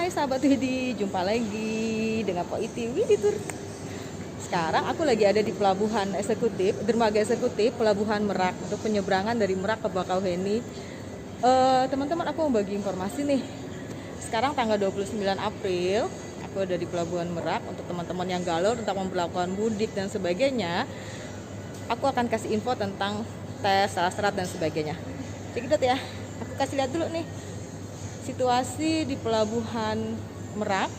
Hai sahabat Widi, jumpa lagi dengan Pak Iti Widi Tur. Sekarang aku lagi ada di pelabuhan eksekutif, dermaga eksekutif Pelabuhan Merak untuk penyeberangan dari Merak ke Bakauheni. Teman-teman, aku mau bagi informasi nih. Sekarang tanggal 29 April, aku ada di Pelabuhan Merak untuk teman-teman yang galau tentang memperlakukan mudik dan sebagainya. Aku akan kasih info tentang tes, syarat dan sebagainya. Cekidot ya, aku kasih lihat dulu nih situasi di Pelabuhan Merak,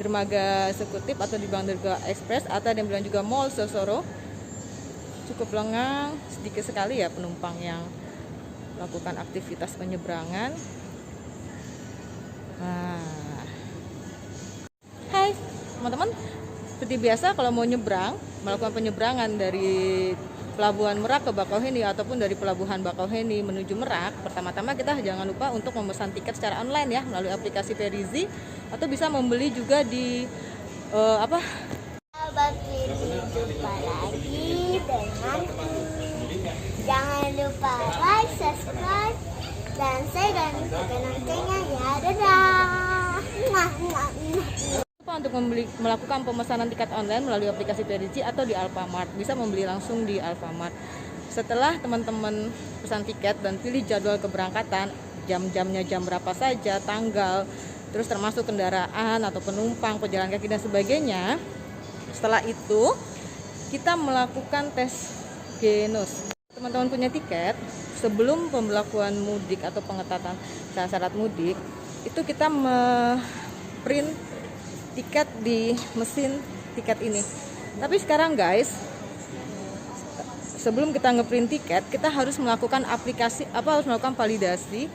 dermaga eksekutif atau di Dermaga Express atau yang bilang juga Mall Sosoro. Cukup lengang, sedikit sekali ya penumpang yang melakukan aktivitas penyeberangan. Nah, hai teman-teman, seperti biasa kalau mau nyebrang, melakukan penyeberangan dari Pelabuhan Merak ke Bakauheni ataupun dari Pelabuhan Bakauheni menuju Merak, pertama-tama kita jangan lupa untuk memesan tiket secara online ya melalui aplikasi Verizi, atau bisa membeli juga di Sahabat Widi, jumpa lagi dengan jangan lupa like, subscribe, dan share dan tekan loncengnya ya. Dadah. untuk melakukan pemesanan tiket online melalui aplikasi Verizi atau di Alfamart. Bisa membeli langsung di Alfamart. Setelah teman-teman pesan tiket dan pilih jadwal keberangkatan, jam-jamnya jam berapa saja, tanggal, terus termasuk kendaraan atau penumpang, pejalan kaki dan sebagainya. Setelah itu kita melakukan tes Genos. Teman-teman punya tiket, sebelum pemberlakuan mudik atau pengetatan syarat mudik, itu kita print tiket di mesin tiket ini. Tapi sekarang guys, sebelum kita ngeprint tiket, kita harus melakukan harus melakukan validasi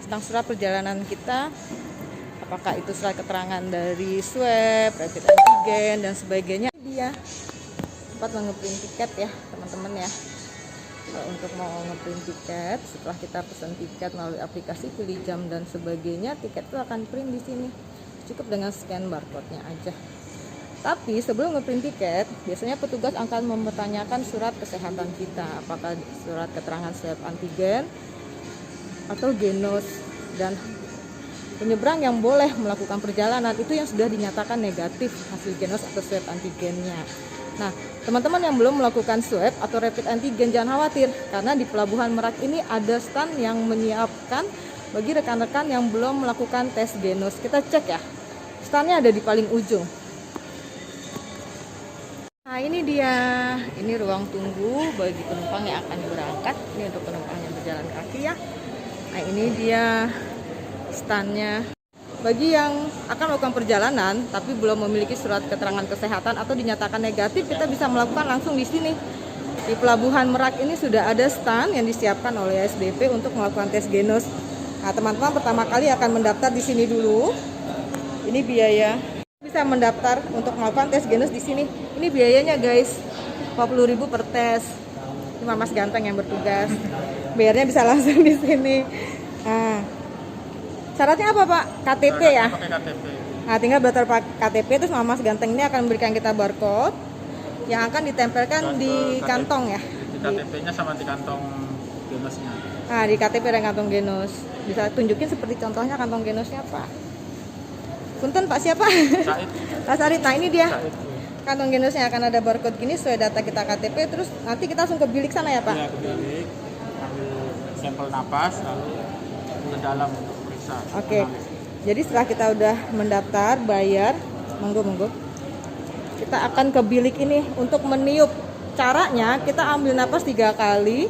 tentang surat perjalanan kita. Apakah itu surat keterangan dari swab, rapid antigen dan sebagainya. Ini dia tempat ngeprint tiket ya teman-teman ya. Kalau untuk mau ngeprint tiket, setelah kita pesan tiket melalui aplikasi, pilih jam dan sebagainya, tiket itu akan print di sini. Cukup dengan scan barcode-nya aja. Tapi sebelum ngeprint tiket, biasanya petugas akan mempertanyakan surat kesehatan kita, apakah surat keterangan swab antigen atau Genos, dan penyeberang yang boleh melakukan perjalanan itu yang sudah dinyatakan negatif hasil Genos atau swab antigennya. Nah, teman-teman yang belum melakukan swab atau rapid antigen jangan khawatir, karena di Pelabuhan Merak ini ada stand yang menyiapkan bagi rekan-rekan yang belum melakukan tes Genos. Kita cek ya, standnya ada di paling ujung. Nah ini dia, ini ruang tunggu bagi penumpang yang akan berangkat. Ini untuk penumpang yang berjalan kaki ya. Nah ini dia standnya. Bagi yang akan melakukan perjalanan tapi belum memiliki surat keterangan kesehatan atau dinyatakan negatif, kita bisa melakukan langsung di sini. Di Pelabuhan Merak ini sudah ada stand yang disiapkan oleh SDP untuk melakukan tes Genos. Nah, teman-teman pertama kali akan mendaftar di sini dulu. Ini biaya. Bisa mendaftar untuk melakukan tes Genos di sini. Ini biayanya guys, 40.000 per tes. Ini Mas Ganteng yang bertugas. Bayarnya bisa langsung di sini. Nah, syaratnya apa Pak? KTP ya? Pakai KTP. Nah, tinggal daftar KTP, terus Mas Ganteng ini akan memberikan kita barcode yang akan ditempelkan di kantong ya. Di KTP-nya sama di kantong Genosnya. Nah, di KTP dan kantong Genos. Bisa tunjukin seperti contohnya kantong Genosnya Pak. Punten Pak siapa? Said. Pak Said. Nah ini dia Said. kantong Genosnya, akan ada barcode gini sesuai data kita KTP. Terus nanti kita langsung ke bilik sana ya Pak? Iya, ke bilik, ambil sampel napas, lalu ke dalam untuk periksa. Oke. Jadi setelah kita udah mendaftar, bayar, monggo. Kita akan ke bilik ini untuk meniup. Caranya kita ambil napas 3 kali,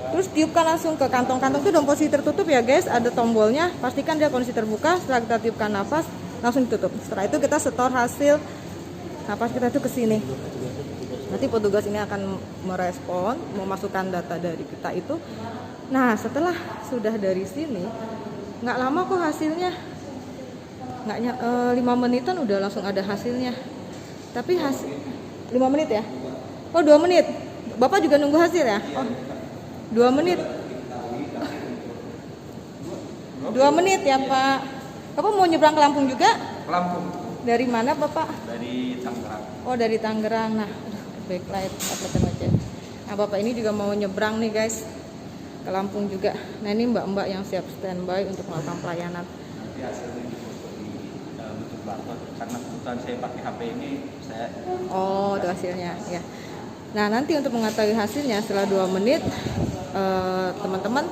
terus tiupkan langsung ke kantong-kantong itu dalam posisi tertutup ya guys, ada tombolnya, pastikan dia kondisi terbuka. Setelah kita tiupkan napas, langsung ditutup. Setelah itu kita setor hasil napas kita itu ke sini. Nanti petugas ini akan merespon, memasukkan data dari kita itu. Nah, setelah sudah dari sini, nggak lama kok hasilnya. 5 menitan udah langsung ada hasilnya. Tapi 5 menit ya? Oh 2 menit. Bapak juga nunggu hasil ya? Oh 2 menit. 2 menit ya Pak. Bapak mau nyebrang ke Lampung juga? Lampung. Dari mana Bapak? Dari Tangerang. Oh dari Tangerang. Nah, backlight aja. Nah Bapak ini juga mau nyebrang nih guys ke Lampung juga. Nah ini mbak-mbak yang siap standby untuk melakukan pelayanan. barcode karena kebutuhan saya pakai HP ini saya. Oh, itu hasilnya ya. Nah, nanti untuk mengetahui hasilnya setelah 2 menit teman-teman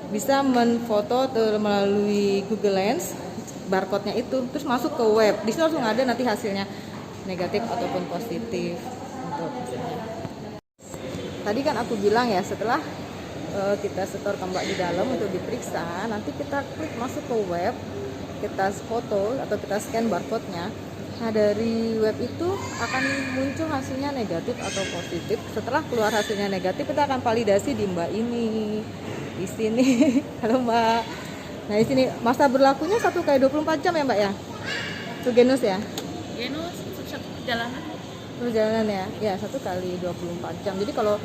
bisa menfoto melalui Google Lens barcode-nya itu, terus masuk ke web. Di situ langsung ada nanti hasilnya negatif ataupun positif untuk hasilnya. Tadi kan aku bilang ya, setelah kita setor kembali di dalam untuk diperiksa, nanti kita klik masuk ke web, kita foto atau kita scan barcode-nya. Nah, dari web itu akan muncul hasilnya negatif atau positif. Setelah keluar hasilnya negatif, kita akan validasi di Mbak ini, di sini. Halo Mbak. Nah, di sini masa berlakunya 1x24 jam ya Mbak ya? Itu Genus ya? Genus satu perjalanan. Perjalanan ya? Ya, 1x24 jam. Jadi kalau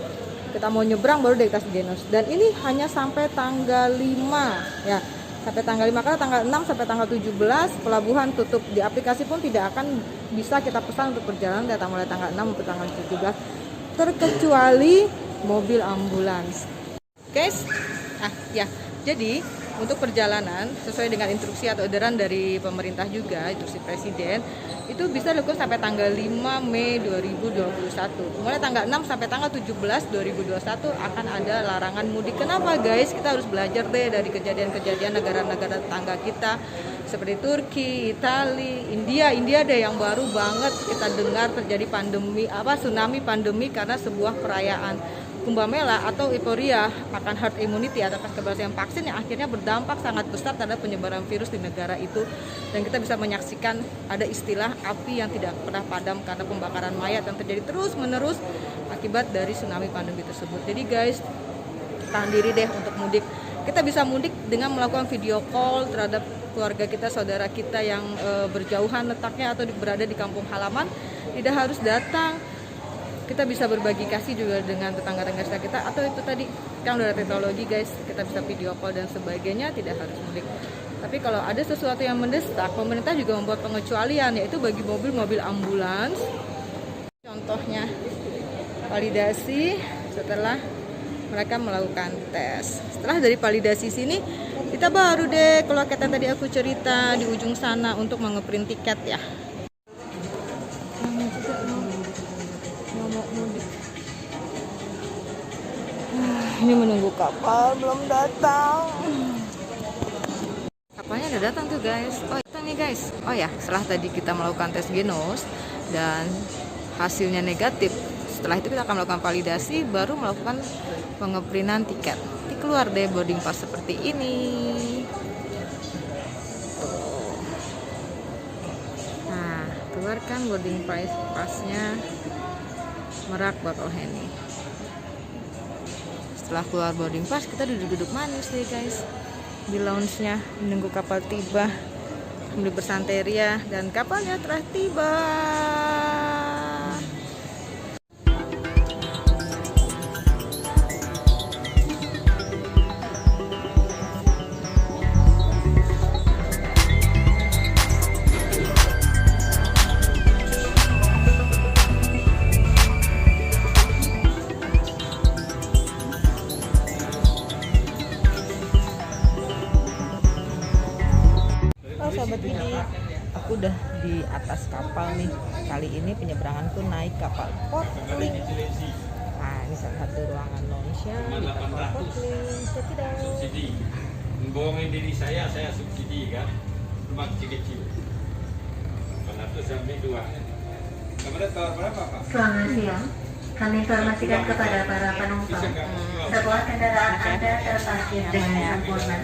kita mau nyebrang baru dari tas Genus. Dan ini hanya sampai tanggal 5 ya. Sampai tanggal 5, karena tanggal 6 sampai tanggal 17 pelabuhan tutup. Di aplikasi pun tidak akan bisa kita pesan untuk perjalanan data mulai tanggal 6 sampai tanggal 17 terkecuali mobil ambulans. Guys, ya. Jadi untuk perjalanan sesuai dengan instruksi atau edaran dari pemerintah juga, instruksi presiden, itu bisa dilakukan sampai tanggal 5 Mei 2021. Mulai tanggal 6 sampai tanggal 17 2021 akan ada larangan mudik. Kenapa guys? Kita harus belajar deh dari kejadian-kejadian negara-negara tetangga kita seperti Turki, Italia, India deh yang baru banget kita dengar terjadi tsunami pandemi karena sebuah perayaan Kumbh Mela atau euforia akan herd immunity atau keberhasilan vaksin yang akhirnya berdampak sangat besar terhadap penyebaran virus di negara itu, dan kita bisa menyaksikan ada istilah api yang tidak pernah padam karena pembakaran mayat yang terjadi terus menerus akibat dari tsunami pandemi tersebut. Jadi guys, tahan diri deh untuk mudik. Kita bisa mudik dengan melakukan video call terhadap keluarga kita, saudara kita yang berjauhan letaknya atau berada di kampung halaman, tidak harus datang. Kita bisa berbagi kasih juga dengan tetangga-tetangga kita, atau itu tadi kan udah ada teknologi guys, kita bisa video call dan sebagainya, tidak harus mudik. Tapi kalau ada sesuatu yang mendesak, pemerintah juga membuat pengecualian, yaitu bagi mobil-mobil ambulans. Contohnya validasi setelah mereka melakukan tes. Setelah dari validasi sini, kita baru deh kalau kata tadi aku cerita di ujung sana untuk mengeprint tiket ya. Ini menunggu kapal belum datang. Kapalnya udah datang tuh guys. Oh datang nih guys. Oh ya, setelah tadi kita melakukan tes Genus dan hasilnya negatif, setelah itu kita akan melakukan validasi, baru melakukan pengeprintan tiket. Nanti keluar deh boarding pass seperti ini. Nah, keluarkan boarding passnya Merak Bakauheni. Setelah keluar boarding pass, kita duduk-duduk manis deh guys di lounge-nya, menunggu kapal tiba, sambil bersanteria, dan kapalnya telah tiba. Sahabat ini, aku udah di atas kapal nih. Kali ini penyeberanganku naik kapal Portling. Nah, ini salah satu ruangan lounge-nya di kapal Portling. Check it out. Subsidi, membohongin diri saya subsidi kan, rumah kecil-kecil. 400 sampai 2. Kamu tawar berapa Pak? Selamat siang. Kami informasikan kepada para penumpang, setelah kendaraan Anda terparkir dengan sempurna,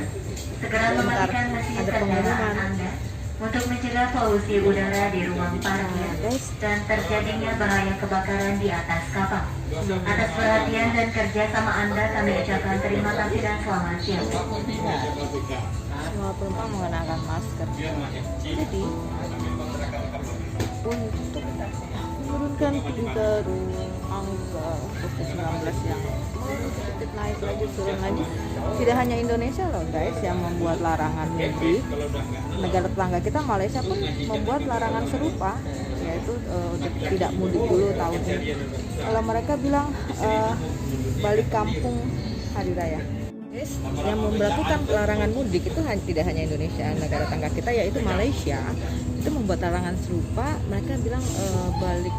segera mematikan mesin kendaraan Anda untuk mencegah polusi udara di ruang parkir dan terjadinya bahaya kebakaran di atas kapal. Atas perhatian dan kerjasama Anda, kami ucapkan terima kasih dan selamat siang. Semua penumpang mengenakan masker. Jadi untuk menurunkan tingkat angka COVID-19 yang sedikit naik lagi, turun lagi, tidak hanya Indonesia loh guys yang membuat larangan mudik. Negara tetangga kita Malaysia pun membuat larangan serupa, yaitu untuk tidak mudik dulu tahun ini. Kalau mereka bilang balik kampung hari raya. yang memberlakukan larangan mudik itu tidak hanya Indonesia, negara tetangga kita yaitu Malaysia itu membuat larangan serupa. Mereka bilang balik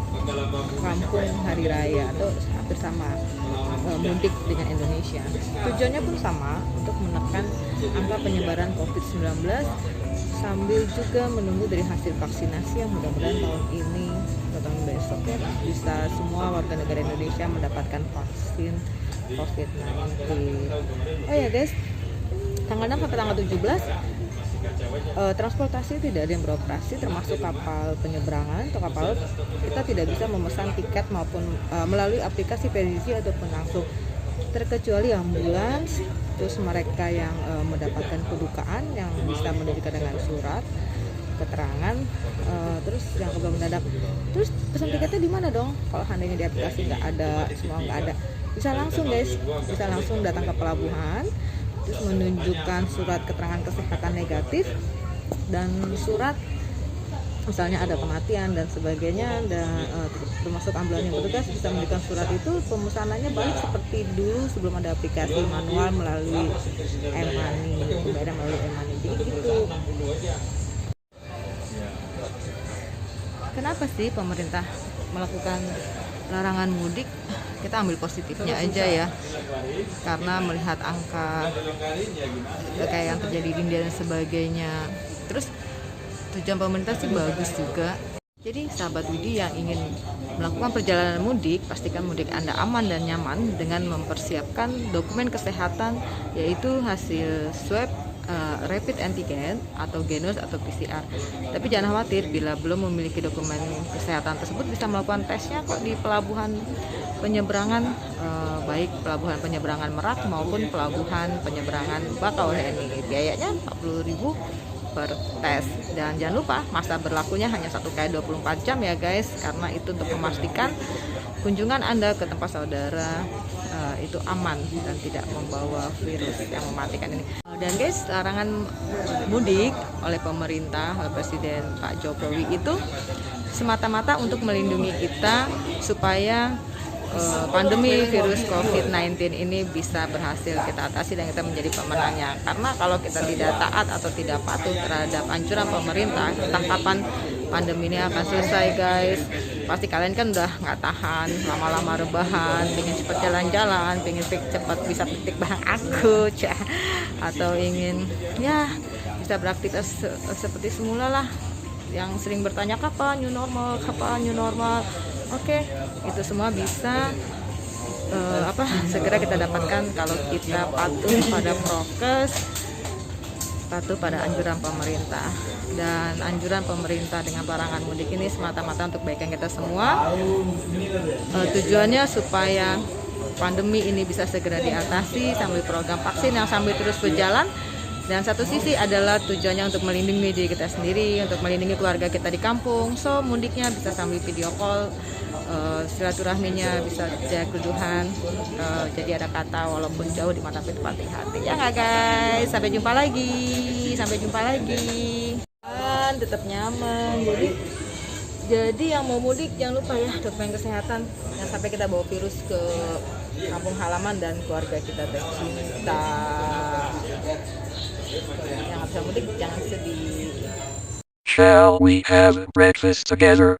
kampung hari raya atau hampir sama mudik dengan Indonesia. Tujuannya pun sama, untuk menekan angka penyebaran COVID-19 sambil juga menunggu dari hasil vaksinasi yang mudah-mudahan tahun ini atau tahun besok ya bisa semua warga negara Indonesia mendapatkan vaksin COVID-19. Oh ya guys, tanggal 6 sampai tanggal 17 transportasi tidak ada yang beroperasi, termasuk kapal penyeberangan atau kapal laut. Kita tidak bisa memesan tiket maupun melalui aplikasi Prediksi ataupun langsung, terkecuali ambulans, terus mereka yang mendapatkan kedukaan yang bisa menunjukkan dengan surat keterangan, terus yang kebetulan mendadak. Terus pesan tiketnya di mana dong? Kalau seandainya di aplikasi nggak ada, semua nggak ada, bisa langsung guys, bisa langsung datang ke pelabuhan, terus menunjukkan surat keterangan kesehatan negatif dan surat misalnya ada kematian dan sebagainya, dan termasuk ambulan yang bertugas bisa menunjukkan surat itu. Pemesanannya balik seperti dulu sebelum ada aplikasi, manual melalui e-money, pembayaran melalui e-money. Jadi gitu. Kenapa sih pemerintah melakukan larangan mudik? Kita ambil positifnya aja ya, karena melihat angka kayak yang terjadi di India dan sebagainya. Terus tujuan pemerintah sih bagus juga. Jadi sahabat Widi yang ingin melakukan perjalanan mudik, pastikan mudik Anda aman dan nyaman dengan mempersiapkan dokumen kesehatan, yaitu hasil swab, rapid antigen atau genus atau PCR. Tapi jangan khawatir, bila belum memiliki dokumen kesehatan tersebut bisa melakukan tesnya kok di pelabuhan penyeberangan, baik pelabuhan penyeberangan Merak maupun pelabuhan penyeberangan Bakauheni. Biayanya 40.000 per tes, dan jangan lupa masa berlakunya hanya 1 kali 24 jam ya guys, karena itu untuk memastikan kunjungan Anda ke tempat saudara itu aman dan tidak membawa virus yang mematikan ini. Dan guys, larangan mudik oleh pemerintah, oleh Presiden Pak Jokowi itu semata-mata untuk melindungi kita supaya pandemi virus COVID-19 ini bisa berhasil kita atasi dan kita menjadi pemenangnya. Karena kalau kita tidak taat atau tidak patuh terhadap anjuran pemerintah, entah kapan pandemi ini akan selesai guys. Pasti kalian kan udah nggak tahan lama-lama rebahan, pengen cepat jalan-jalan, pengen cepat bisa piknik bareng aku, atau ingin ya bisa beraktivitas seperti semula lah. Yang sering bertanya kapan new normal, kapan new normal. Oke, itu semua bisa segera kita dapatkan kalau kita patuh pada prokes, patuh pada anjuran pemerintah. Dan anjuran pemerintah dengan larangan mudik ini semata-mata untuk kebaikan kita semua. Tujuannya supaya pandemi ini bisa segera diatasi sambil program vaksin yang sambil terus berjalan. Dan satu sisi adalah tujuannya untuk melindungi diri kita sendiri, untuk melindungi keluarga kita di kampung. So mudiknya bisa sambil video call, silaturahminya bisa jaga kedudukan, jadi ada kata walaupun jauh di mata tempat di hati. Ya nggak guys, sampai jumpa lagi, dan tetap nyaman. Jadi yang mau mudik jangan lupa ya dokumen kesehatan, jangan sampai kita bawa virus ke kampung halaman dan keluarga kita tercinta. Yang bisa mudik jangan sedih. Shall we have breakfast together?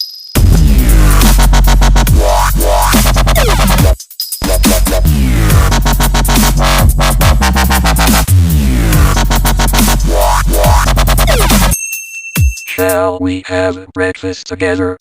Shall we have breakfast together?